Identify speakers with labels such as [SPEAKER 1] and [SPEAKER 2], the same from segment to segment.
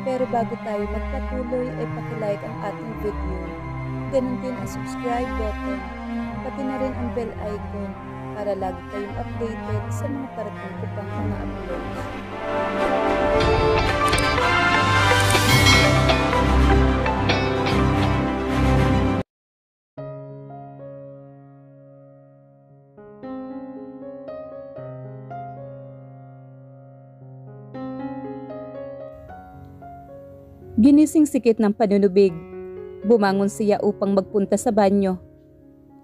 [SPEAKER 1] Pero bago tayo magpatuloy ay pakilike ang ating video. Ganun din ang subscribe button, pati na rin ang bell icon para lagi kayong updated sa mga parating ko pang mga uploads. Ginising si Kit ng panunubig. Bumangon siya upang magpunta sa banyo.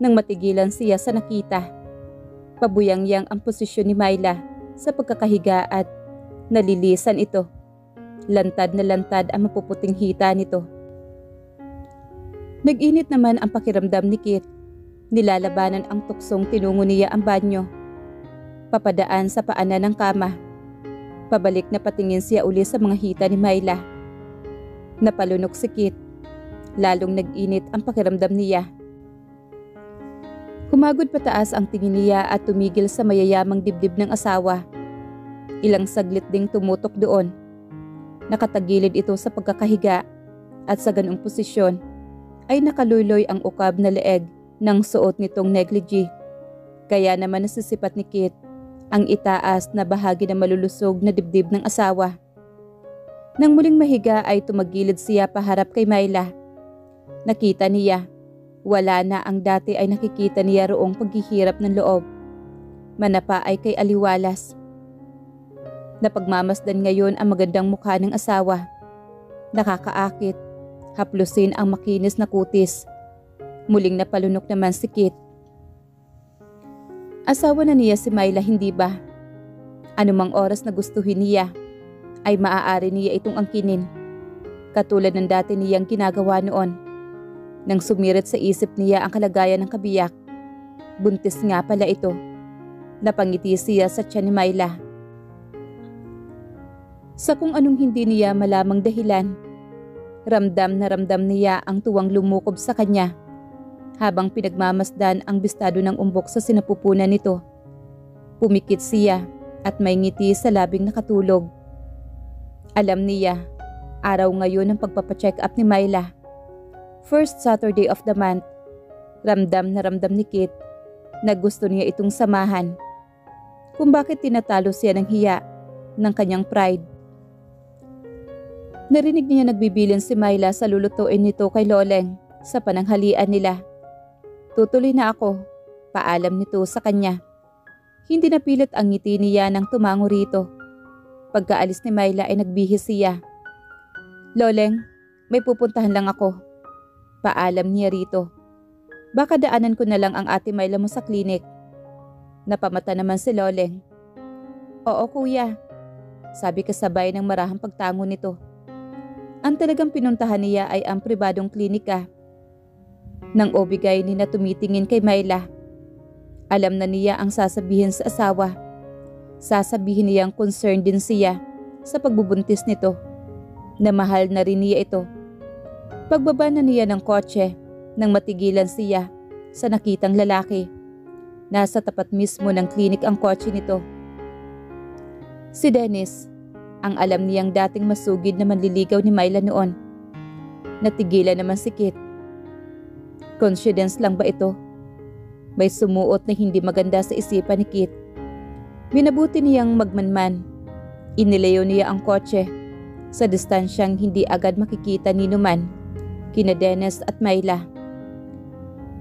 [SPEAKER 1] Nang matigilan siya sa nakita, pabuyang-yang ang posisyon ni Myla sa pagkakahiga at nalilisan ito. Lantad na lantad ang mapuputing hita nito. Nag-init naman ang pakiramdam ni Kit. Nilalabanan ang tuksong tinungo niya ang banyo. Papadaan sa paanan ng kama. Pabalik na patingin siya uli sa mga hita ni Myla. Napalunok si Kit. Lalong nag-init ang pakiramdam niya. Humagod pataas ang tingin niya at tumigil sa mayayamang dibdib ng asawa. Ilang saglit ding tumutok doon. Nakatagilid ito sa pagkakahiga at sa ganung posisyon ay nakaluyloy ang ukab na leeg ng suot nitong negligee. Kaya naman nasisipat ni Kit ang itaas na bahagi na malulusog na dibdib ng asawa. Nang muling mahiga ay tumagilid siya paharap kay Myla. Nakita niya, wala na ang dati ay nakikita niya roong paghihirap ng loob. Manapa ay kay aliwalas. Napagmamasdan ngayon ang magandang mukha ng asawa. Nakakaakit, haplusin ang makinis na kutis. Muling napalunok naman si Kit. Asawa na niya si Myla, hindi ba? Anumang oras na gustuhin niya, ay maaari niya itong angkinin, katulad ng dati niyang ginagawa noon. Nang sumirit sa isip niya ang kalagayan ng kabiyak, buntis nga pala ito. Napangiti siya sa tiyan ni Myla. Sa kung anong hindi niya malamang dahilan, ramdam na ramdam niya ang tuwang lumukob sa kanya, habang pinagmamasdan ang bistado ng umbok sa sinapupunan nito. Pumikit siya at may ngiti sa labing nakatulog. Alam niya, araw ngayon ng pagpapacheck up ni Myla. First Saturday of the month. Ramdam na ramdam ni Kit na gusto niya itong samahan. Kung bakit tinatalo siya ng hiya ng kanyang pride. Narinig niya nagbibilin si Myla sa lulutuin nito kay Loleng sa pananghalian nila. Tutuloy na ako, paalam nito sa kanya. Hindi napilit ang ngiti niya nang tumango rito. Pagkaalis ni Myla ay nagbihis siya. Loleng, may pupuntahan lang ako. Paalam niya rito. Baka daanan ko na lang ang ate Myla mo sa klinik. Napamata naman si Loleng. Oo kuya, sabi kasabay ng marahang pagtango nito. Ang talagang pinuntahan niya ay ang pribadong klinika. Nang obigay ni na tumitingin kay Myla. Alam na niya ang sasabihin sa asawa. Sasabihin niyang concerned din siya sa pagbubuntis nito, na mahal na rin niya ito. Pagbaba na niya ng kotse nang matigilan siya sa nakitang lalaki. Nasa tapat mismo ng klinik ang kotse nito. Si Dennis, ang alam niyang dating masugid na manliligaw ni Myla noon. Natigilan naman si Kit. Coincidence lang ba ito? May sumuot na hindi maganda sa isipan ni Kit. Minabuti niyang magmanman. Inilayo niya ang kotse sa distansyang hindi agad makikita ni Numan, kina Dennis at Myla.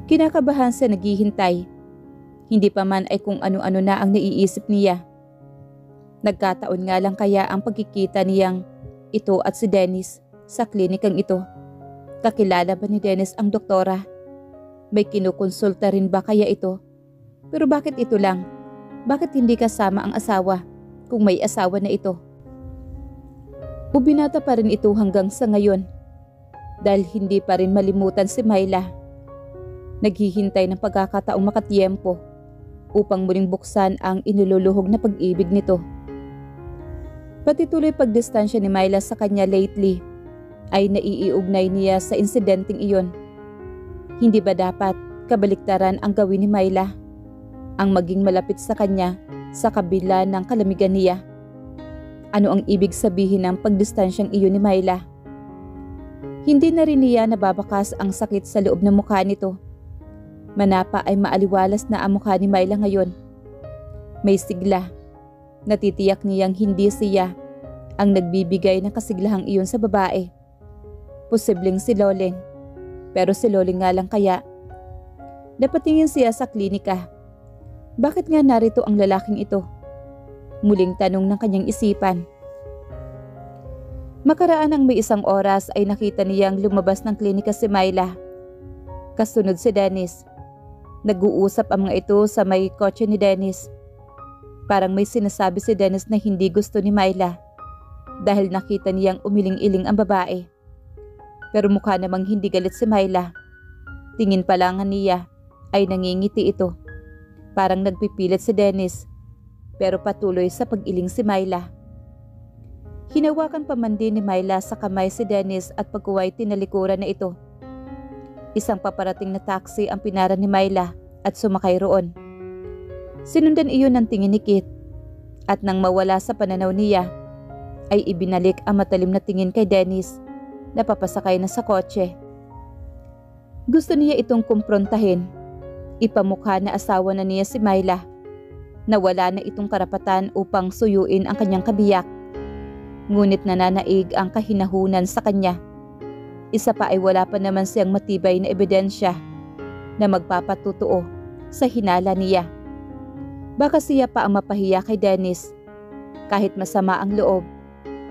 [SPEAKER 1] Kinakabahan sa naghihintay. Hindi pa man ay kung ano-ano na ang naiisip niya. Nagkataon nga lang kaya ang pagkikita niyang ito at si Dennis sa klinikang ito. Kakilala ba ni Dennis ang doktora? May kinukonsulta rin ba kaya ito? Pero bakit ito lang? Bakit hindi kasama ang asawa kung may asawa na ito? Ubinata pa rin ito hanggang sa ngayon dahil hindi pa rin malimutan si Myla. Naghihintay ng pagkakataong makatiyempo upang muling buksan ang iniluluhog na pag-ibig nito. Pati tuloy pagdistansya ni Myla sa kanya lately ay naiiugnay niya sa insidenteng iyon. Hindi ba dapat kabaliktaran ang gawin ni Myla? Ang maging malapit sa kanya sa kabila ng kalamigan niya. Ano ang ibig sabihin ng pagdistansyang iyon ni Myla? Hindi na rin niya nababakas ang sakit sa loob ng mukha nito. Manapa ay maaliwalas na ang mukha ni Myla ngayon. May sigla. Natitiyak niyang hindi siya ang nagbibigay ng kasiglahang iyon sa babae. Posibleng si Loleng. Pero si Loleng nga lang kaya. Napatingin siya sa klinika. Bakit nga narito ang lalaking ito? Muling tanong ng kanyang isipan. Makaraan ng may isang oras ay nakita niyang lumabas ng klinika si Myla. Kasunod si Dennis. Nag-uusap ang mga ito sa may kotse ni Dennis. Parang may sinasabi si Dennis na hindi gusto ni Myla dahil nakita niyang umiling-iling ang babae. Pero mukha namang hindi galit si Myla. Tingin pa lang niya ay nangingiti ito. Parang nagpipilit si Dennis pero patuloy sa pag-iling si Myla. Hinawakan pa man din ni Myla sa kamay si Dennis at pagkuway tinalikuran na ito. Isang paparating na taxi ang pinara ni Myla at sumakay roon. Sinundan iyon ng tingin ni Kit at nang mawala sa pananaw niya ay ibinalik ang matalim na tingin kay Dennis na papasakay na sa kotse. Gusto niya itong kumprontahin. Ipamukha na asawa na niya si Myla na wala na itong karapatan upang suyuin ang kanyang kabiyak. Ngunit nananaig ang kahinahunan sa kanya. Isa pa ay wala pa naman siyang matibay na ebidensya na magpapatutuo sa hinala niya. Baka siya pa ang mapahiya kay Dennis. Kahit masama ang loob,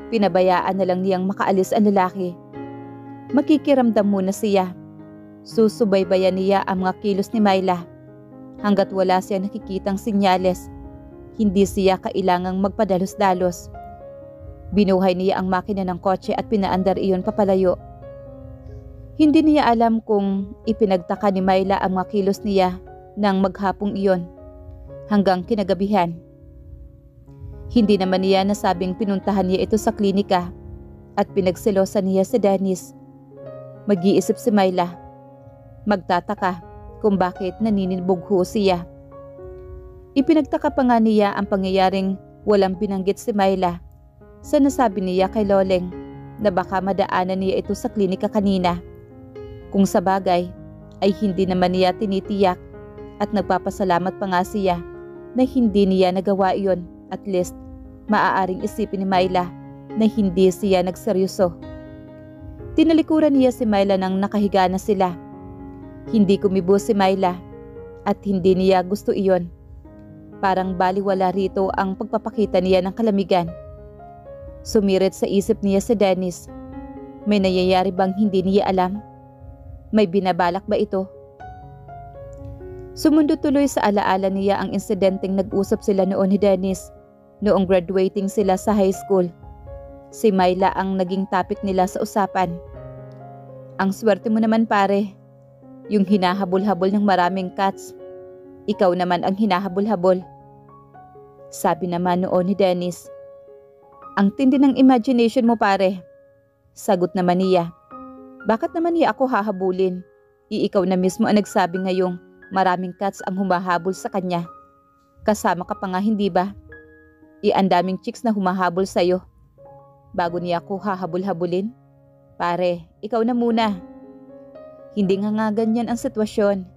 [SPEAKER 1] pinabayaan na lang niyang makaalis ang lalaki. Makikiramdam muna siya. Susubaybayan niya ang mga kilos ni Myla. Hanggat wala siya nakikitang sinyales, hindi siya kailangang magpadalos-dalos. Binuhay niya ang makina ng kotse at pinaandar iyon papalayo. Hindi niya alam kung ipinagtaka ni Myla ang mga kilos niya nang maghapong iyon hanggang kinagabihan. Hindi naman niya nasabing pinuntahan niya ito sa klinika at pinagselosan niya si Dennis. Mag-iisip si Myla. Magtataka kung bakit naninibugho siya. Ipinagtaka pa nga niya ang pangyayaring walang binanggit si Myla sa nasabi niya kay Loleng na baka madaanan niya ito sa klinika kanina. Kung sa bagay ay hindi naman niya tinitiyak at nagpapasalamat pa nga siya na hindi niya nagawa iyon. At least maaaring isipin ni Myla na hindi siya nagseryoso. Tinalikuran niya si Myla nang nakahiga na sila. Hindi kumibo si Myla at hindi niya gusto iyon. Parang baliwala rito ang pagpapakita niya ng kalamigan. Sumirit sa isip niya si Dennis. May nangyayari bang hindi niya alam? May binabalak ba ito? Sumundo tuloy sa alaala niya ang insidenteng nag-usap sila noon ni Dennis noong graduating sila sa high school. Si Myla ang naging topic nila sa usapan. Ang swerte mo naman pare. Yung hinahabol-habol ng maraming cats. Ikaw naman ang hinahabol-habol. Sabi naman noon ni Dennis. Ang tindi ng imagination mo pare. Sagot naman niya. Bakit naman niya ako hahabulin? Ikaw na mismo ang nagsabi ngayong maraming cats ang humahabol sa kanya. Kasama ka pa nga hindi ba? Ang daming chicks na humahabol sa'yo. Bago niya ako hahabol-habulin? Pare, ikaw na muna. Hindi nga ganyan ang sitwasyon.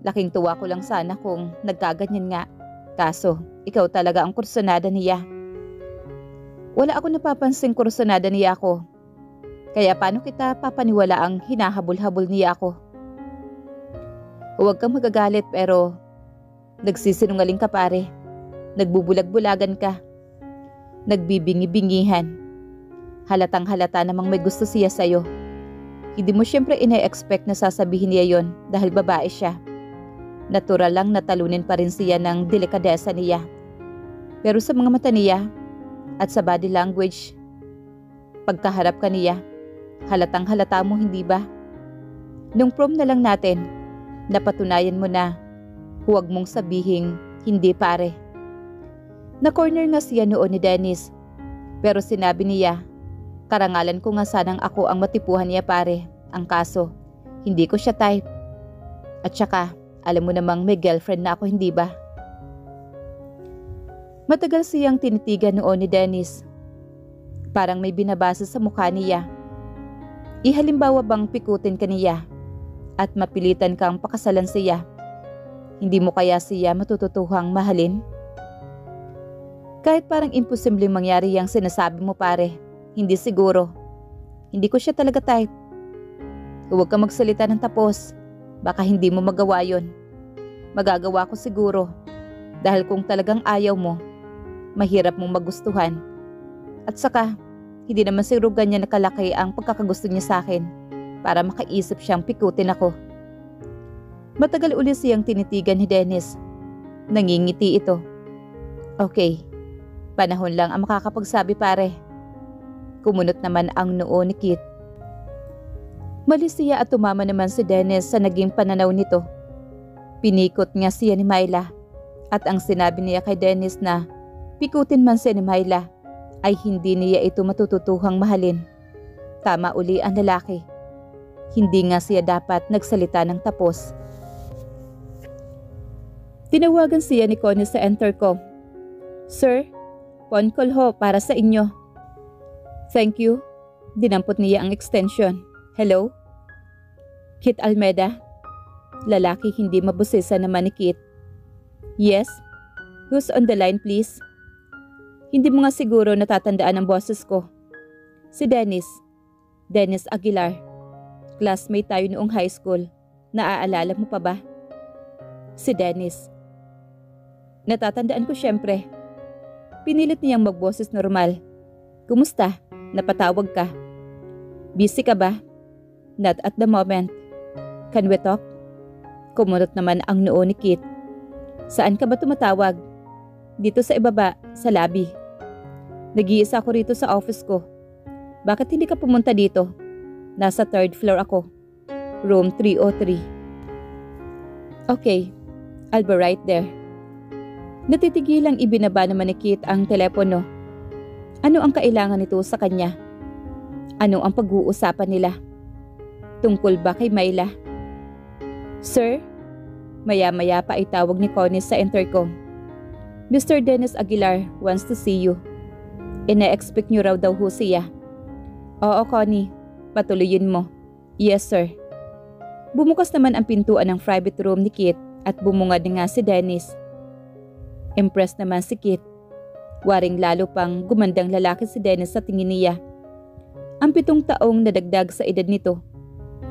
[SPEAKER 1] Laking tuwa ko lang sana kung nagkaganyan nga. Kaso, ikaw talaga ang kursunada niya. Wala ako napapansing kursunada niya ako. Kaya paano kita papaniwala ang hinahabol-habol niya ako? Huwag kang magagalit pero nagsisinungaling ka pare. Nagbubulag-bulagan ka. Nagbibingi-bingihan. Halatang halata namang may gusto siya sa'yo. Hindi mo syempre ina-expect na sasabihin niya yon dahil babae siya. Natural lang natalunin pa rin siya ng delikadesa niya. Pero sa mga mata niya at sa body language, pagkaharap ka niya, halatang halata mo hindi ba? Nung prom na lang natin, napatunayan mo na huwag mong sabihing hindi pare. Na-corner nga siya noon ni Dennis, pero sinabi niya, karangalan ko nga sanang ako ang matipuhan niya pare. Ang kaso, hindi ko siya type. At saka, alam mo namang may girlfriend na ako hindi ba? Matagal siyang tinitigan noon ni Dennis. Parang may binabasa sa mukha niya. Ihalimbawa bang pikutin ka niya at mapilitan kang pakasalan siya? Hindi mo kaya siya matututuhang mahalin? Kahit parang imposibleng mangyari yung sinasabi mo pare, hindi siguro. Hindi ko siya talaga type. Huwag ka magsalita ng tapos. Baka hindi mo magawa yon. Magagawa ko siguro. Dahil kung talagang ayaw mo, mahirap mong magustuhan. At saka, hindi naman siguro ganyan nakalaki ang pagkakagusto niya sa akin para makaisip siyang pikutin ako. Matagal uli siyang tinitigan ni Dennis. Nangingiti ito. Okay, panahon lang ang makakapagsabi pare. Kumunot naman ang noo ni Kit. Malis siya at tumama naman si Dennis sa naging pananaw nito. Pinikot nga siya ni Myla at ang sinabi niya kay Dennis na pikutin man siya ni Myla ay hindi niya ito matututuhang mahalin. Tama uli ang lalaki. Hindi nga siya dapat nagsalita ng tapos. Tinawagan siya ni Connie sa intercom. Sir, phone call ho para sa inyo. Thank you. Dinampot niya ang extension. Hello? Kit Almeda? Lalaki hindi mabusisa naman ni Kit. Yes? Who's on the line please? Hindi mo nga siguro natatandaan ang boses ko. Si Dennis. Dennis Aguilar. Classmate tayo noong high school. Naaalala mo pa ba? Si Dennis. Natatandaan ko syempre. Pinilit niyang magboses normal. Kumusta? Napatawag ka. Busy ka ba? Not at the moment. Can we talk? Kumunot naman ang noo ni Kit. Saan ka ba tumatawag? Dito sa ibaba, sa lobby. Nag-iisa ako rito sa office ko. Bakit hindi ka pumunta dito? Nasa 3rd floor ako. Room 303. Okay, I'll be right there. Natitigilang ibinaba naman ni Kit ang telepono. Ano ang kailangan nito sa kanya? Ano ang pag-uusapan nila? Tungkol ba kay Myla? Sir? Maya-maya pa ay tawag ni Connie sa intercom. Mr. Dennis Aguilar wants to see you. Ina-expect niyo raw daw ho siya. Oo Connie, patuloyin mo. Yes sir. Bumukas naman ang pintuan ng private room ni Kit at bumungad nga si Dennis. Impressed naman si Kit. Waring lalo pang gumandang lalaki si Dennis sa tingin niya. Ang 7 taong nadagdag sa edad nito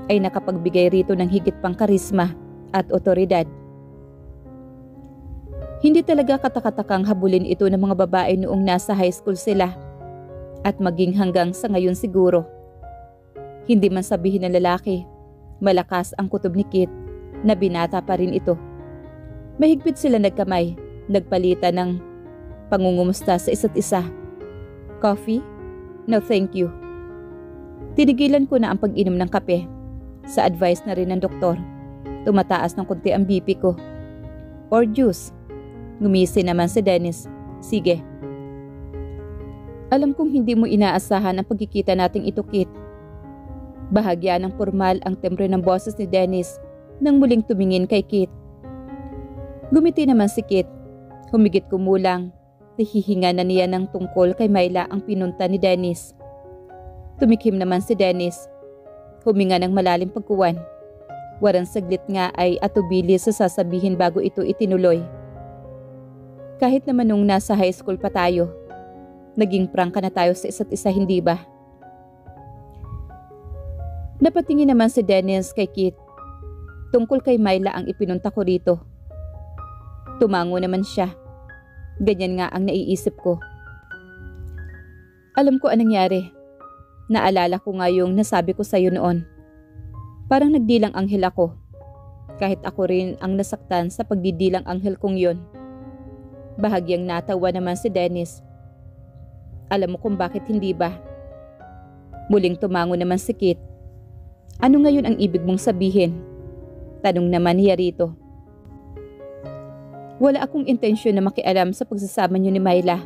[SPEAKER 1] ay nakapagbigay rito ng higit pang karisma at otoridad. Hindi talaga katakatakang habulin ito ng mga babae noong nasa high school sila at maging hanggang sa ngayon siguro. Hindi man sabihin ng lalaki, malakas ang kutob ni Kit na binata pa rin ito. Mahigpit sila nagkamay, nagpalitan ng pangungumusta sa isa't isa. Coffee? No thank you. Tinigilan ko na ang pag-inom ng kape. Sa advice na rin ng doktor, tumataas ng konti ang BP ko. Or juice. Ngumisi naman si Dennis. Sige. Alam kong hindi mo inaasahan ang pagkikita nating ito, Kit. Bahagya ng formal ang timbre ng boses ni Dennis nang muling tumingin kay Kit. Gumiti naman si Kit. Humigit kumulang. Nahihinga na niya ng tungkol kay Myla ang pinunta ni Dennis. Tumikim naman si Dennis. Huminga ng malalim pagkuwan. Warang saglit nga ay atubili sa sasabihin bago ito itinuloy. Kahit naman nung nasa high school pa tayo, naging prangka na tayo sa isa't isa, hindi ba? Napatingin naman si Dennis kay Kit. Tungkol kay Myla ang ipinunta ko rito. Tumango naman siya. Ganyan nga ang naiisip ko. Alam ko anong nangyari. Naalala ko nga yung nasabi ko sa'yo noon. Parang nagdilang anghel ako. Kahit ako rin ang nasaktan sa pagdidilang anghel kong yon. Bahagyang natawa naman si Dennis. Alam mo kung bakit hindi ba? Muling tumango naman si Kit. Ano ngayon ang ibig mong sabihin? Tanong naman niya rito. Wala akong intensyon na makialam sa pagsasama niyo ni Myla.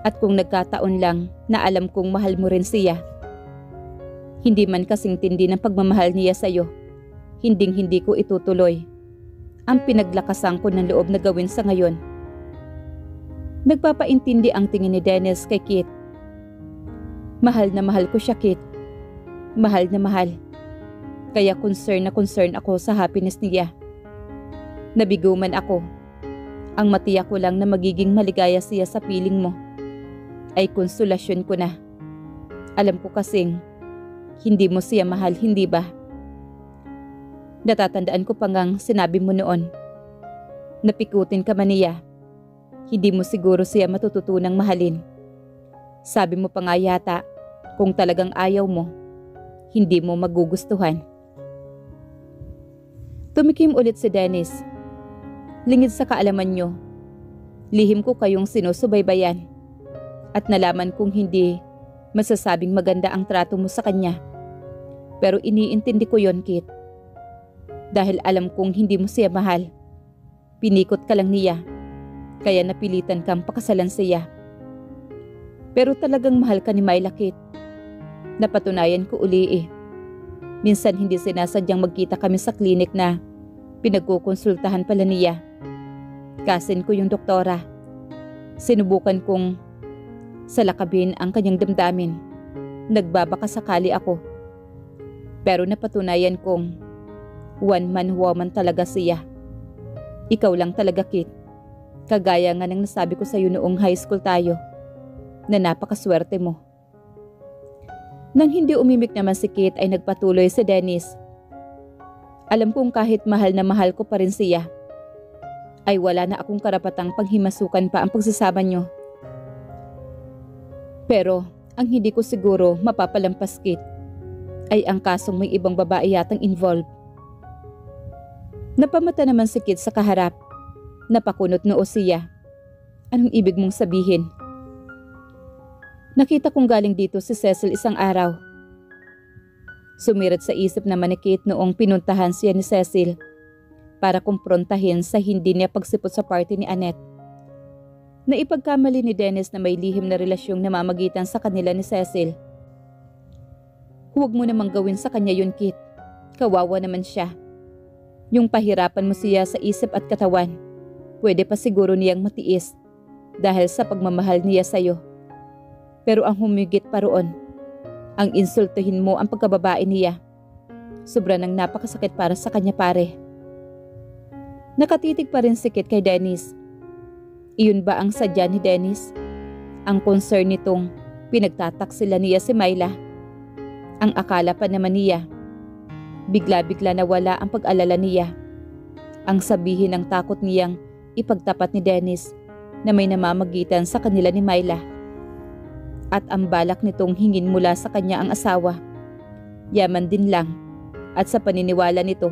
[SPEAKER 1] At kung nagkataon lang na alam kong mahal mo rin siya. Hindi man kasing tindi ng pagmamahal niya sa'yo, hinding-hindi ko itutuloy. Ang pinaglakasan ko ng loob na gawin sa ngayon. Nagpapaintindi ang tingin ni Dennis kay Kit. Mahal na mahal ko siya, Kit. Mahal na mahal. Kaya concern ako sa happiness niya. Nabigo man ako. Ang matiyak ko lang na magiging maligaya siya sa piling mo ay konsolasyon ko na. Alam ko kasing hindi mo siya mahal, hindi ba? Natatandaan ko pa ngang sinabi mo noon. Napikutin ka man niya. Hindi mo siguro siya matututunang mahalin. Sabi mo pa nga yata, kung talagang ayaw mo, hindi mo magugustuhan. Tumikim ulit si Dennis. Lingid sa kaalaman nyo, lihim ko kayong sinusubaybayan at nalaman kong hindi masasabing maganda ang trato mo sa kanya. Pero iniintindi ko yon, Kit. Dahil alam kong hindi mo siya mahal. Pinikot ka lang niya, kaya napilitan kang pakasalan siya. Pero talagang mahal ka ni Myla, Kit. Napatunayan ko uli eh. Minsan hindi sinasadyang magkita kami sa klinik na pinagkukonsultahan pala niya. Kasin ko yung doktora. Sinubukan kong salakabin ang kanyang damdamin. Nagbabaka sakali ako. Pero napatunayan kong one-man woman talaga siya. Ikaw lang talaga, Kit. Kagaya nga ng nasabi ko sa iyo noong high school tayo, na napakaswerte mo. Nang hindi umimik naman si Kit ay nagpatuloy si Dennis. Alam kong kahit mahal na mahal ko pa rin siya, ay wala na akong karapatang panghimasukan pa ang pagsasama niyo. Pero ang hindi ko siguro mapapalampas, Kit, ay ang kasong may ibang babae yatang involved. Napamata naman si Kit sa kaharap. Napakunot noo siya. Anong ibig mong sabihin? Nakita kong galing dito si Cecil isang araw. Sumirat sa isip naman ni Kit noong pinuntahan siya ni Cecil para kumprontahin sa hindi niya pagsipot sa party ni Annette. Naipagkamali ni Dennis na may lihim na relasyong namamagitan sa kanila ni Cecil. Huwag mo namang gawin sa kanya yun, Kit. Kawawa naman siya. Yung pahirapan mo siya sa isip at katawan, pwede pa siguro niyang matiis dahil sa pagmamahal niya sa'yo. Pero ang humigit pa roon, ang insultuhin mo ang pagkababae niya. Sobra nang napakasakit para sa kanya, pare. Nakatitig pa rin si Kit kay Dennis. Iyon ba ang sadya ni Dennis? Ang concern nitong pinagtataksila niya si Myla. Ang akala pa naman niya, bigla-bigla nawala ang pag-alala niya. Ang sabihin ng takot niyang ipagtapat ni Dennis na may namamagitan sa kanila ni Myla. At ang balak nitong hingin mula sa kanya ang asawa. Yaman din lang, at sa paniniwala nito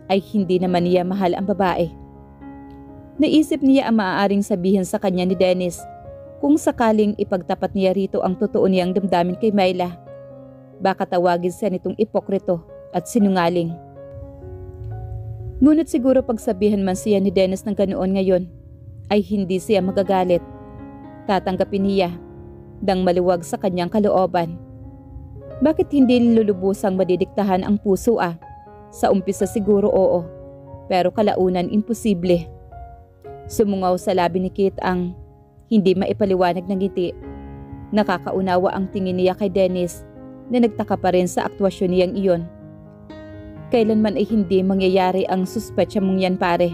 [SPEAKER 1] ay hindi naman niya mahal ang babae. Naisip niya ang maaaring sabihin sa kanya ni Dennis kung sakaling ipagtapat niya rito ang totoo niyang damdamin kay Myla. Baka tawagin siya nitong ipokrito at sinungaling. Ngunit siguro pagsabihan man siya ni Dennis ng ganoon ngayon, ay hindi siya magagalit. Tatanggapin niya dang maluwag sa kanyang kalooban. Bakit hindi lulubusang madidiktahan ang puso ah? Sa umpisa siguro oo, pero kalaunan imposible. Sumungaw sa labi ni Kit ang hindi maipaliwanag ng ngiti. Nakakaunawa ang tingin niya kay Dennis na nagtaka pa rin sa aktwasyon niyang iyon. Kailanman ay hindi mangyayari ang suspetsya mong yan, pare.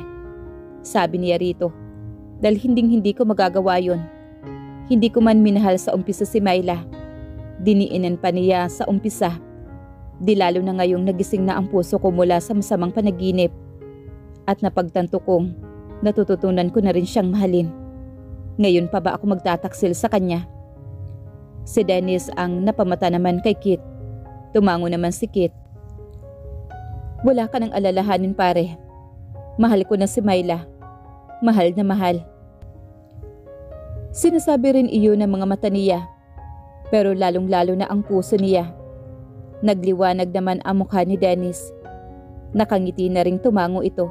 [SPEAKER 1] Sabi niya rito, dahil hindi ko magagawa yon. Hindi ko man minahal sa umpisa si Myla. Diniinan pa niya sa umpisa. Di lalo na ngayong nagising na ang puso ko mula sa masamang panaginip. At napagtanto kong natututunan ko na rin siyang mahalin. Ngayon pa ba ako magtataksil sa kanya? Si Dennis ang napamata naman kay Kit. Tumango naman si Kit. Wala ka nang alalahanin, pare. Mahal ko na si Myla. Mahal na mahal. Sinasabi rin iyon ng mga mata niya. Pero lalong-lalo na ang puso niya. Nagliwanag naman ang mukha ni Dennis. Nakangiti na ring tumango ito.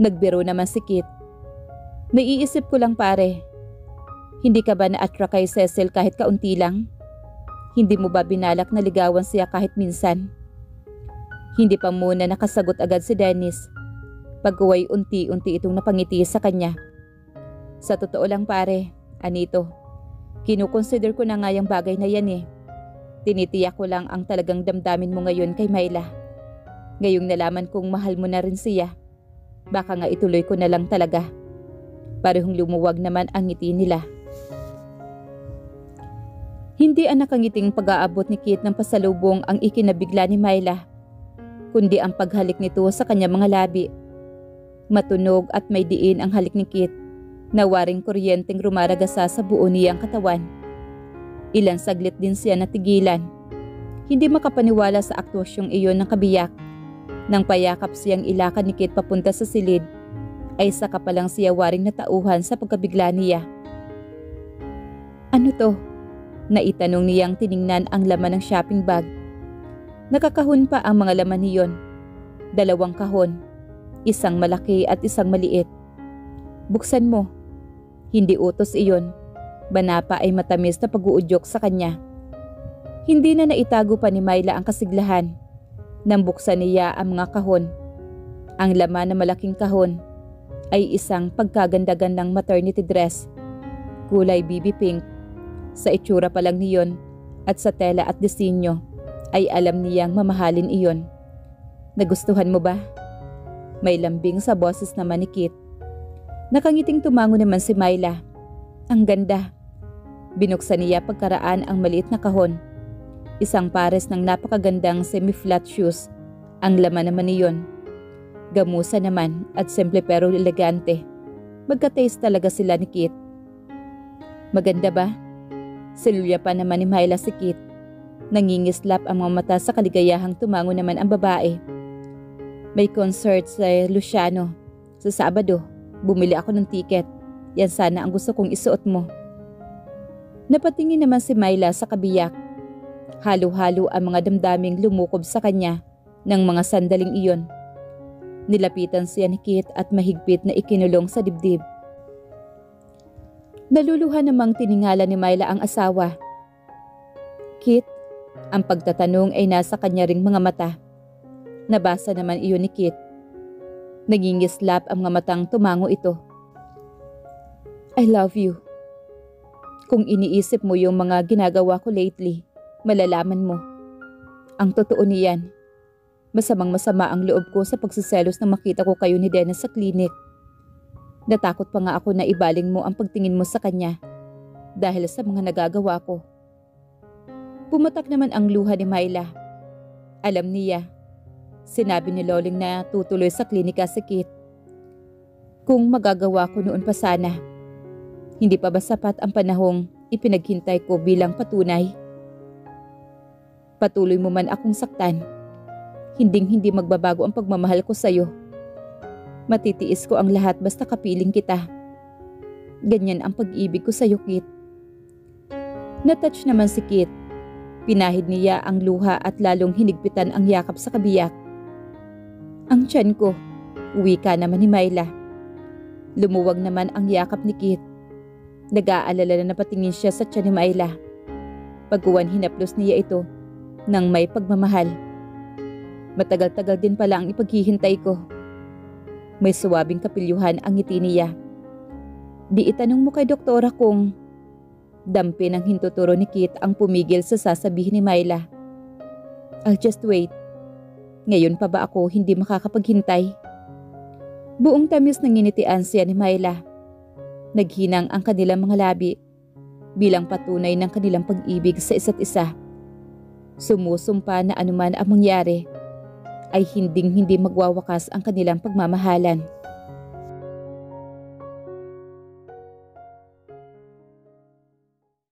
[SPEAKER 1] Nagbiro naman si Kit. Naiisip ko lang, pare. Hindi ka ba na-attract kay Cecil kahit kaunti lang? Hindi mo ba binalak na ligawan siya kahit minsan? Hindi pa muna nakasagot agad si Dennis. Pagkuway unti-unti itong napangiti sa kanya. Sa totoo lang, pare, Anito, Kinukonsider ko na nga yung bagay na yan eh. Tinitiyak ko lang ang talagang damdamin mo ngayon kay Myla. Ngayong nalaman kong mahal mo na rin siya, baka nga ituloy ko na lang talaga. Parehong lumuwag naman ang ngiti nila. Hindi ang nakangiting pag-aabot ni Kit ng pasalubong ang ikinabigla ni Myla, kundi ang paghalik nito sa kanyang mga labi. Matunog at may diin ang halik ni Kit, na waring kuryenteng rumaragasa sa buo niyang katawan. Ilang saglit din siya natigilan. Hindi makapaniwala sa aktwasyong iyon ng kabiyak. Nang payakap siyang ilakad ni Kit papunta sa silid, ay saka pa lang siya waring natauhan sa pagkabigla niya. "Ano to?" Naitanong niyang tiningnan ang laman ng shopping bag. Nakakahon pa ang mga laman niyon. 2 kahon, isang malaki at isang maliit. "Buksan mo." Hindi utos iyon. Banapa ay matamis na pag-uudyok sa kanya. Hindi na naitago pa ni Myla ang kasiglahan. Nang buksan niya ang mga kahon. Ang laman ng malaking kahon ay isang pagkaganda-gandang maternity dress, kulay baby pink. Sa itsura pa lang niyon at sa tela at disenyo ay alam niyang mamahalin iyon. "Nagustuhan mo ba?" May lambing sa boses naman ni Kit. Nakangiting tumango naman si Myla. "Ang ganda." Binuksan niya pagkaraan ang maliit na kahon. Isang pares ng napakagandang semi-flat shoes ang laman naman niyon. Gamusa naman at simple pero elegante. Magka-taste talaga sila ni Kit. "Maganda ba?" Silya pa naman ni Myla si Kit. Nangingislap ang mga mata sa kaligayahang tumango naman ang babae. "May concert sa Luciano sa Sabado. Bumili ako ng tiket. Yan sana ang gusto kong isuot mo." Napatingin naman si Myla sa kabiyak. Halo-halo ang mga damdaming lumukob sa kanya ng mga sandaling iyon. Nilapitan siya ni Kit at mahigpit na ikinulong sa dibdib. Naluluha namang tiningala ni Myla ang asawa. "Kit?" Ang pagtatanong ay nasa kanya ring mga mata. Nabasa naman iyon ni Kit. Nagingislap ang mga matang tumango ito. "I love you." Kung iniisip mo yung mga ginagawa ko lately, malalaman mo. Ang totoo niyan. Masamang-masama ang loob ko sa pagsiselos na makita ko kayo ni Dennis sa klinik. Natakot pa nga ako na ibaling mo ang pagtingin mo sa kanya dahil sa mga nagagawa ko. Pumatak naman ang luha ni Myla. Alam niya. Sinabi ni Loling na tutuloy sa klinika si Kit. Kung magagawa ko noon pa sana. Hindi pa ba sapat ang panahong ipinaghintay ko bilang patunay? Patuloy mo man akong saktan, hinding-hindi magbabago ang pagmamahal ko sa'yo. Matitiis ko ang lahat basta kapiling kita. Ganyan ang pag-ibig ko sa'yo, Kit. Natouch naman si Kit. Pinahid niya ang luha at lalong hinigpitan ang yakap sa kabiyak. "Ang tiyan ko," wika naman ni Myla. Lumuwag naman ang yakap ni Kit. Nag-aalala na napatingin siya sa tiyan ni Myla. Pagkuwan hinaplos niya ito nang may pagmamahal. Matagal-tagal din pala ang ipaghihintay ko. May suwabing kapilyuhan ang ngiti niya. "Di itanong mo kay doktora kung..." Dampi ng hintuturo ni Kit ang pumigil sa sasabihin ni Myla. "I'll just wait. Ngayon pa ba ako hindi makakapaghintay?" Buong tamis ng nginitian siya ni Myla. Naghinang ang kanilang mga labi bilang patunay ng kanilang pag-ibig sa isa't isa. Sumusumpa na anuman ang mangyari ay hinding-hindi magwawakas ang kanilang pagmamahalan.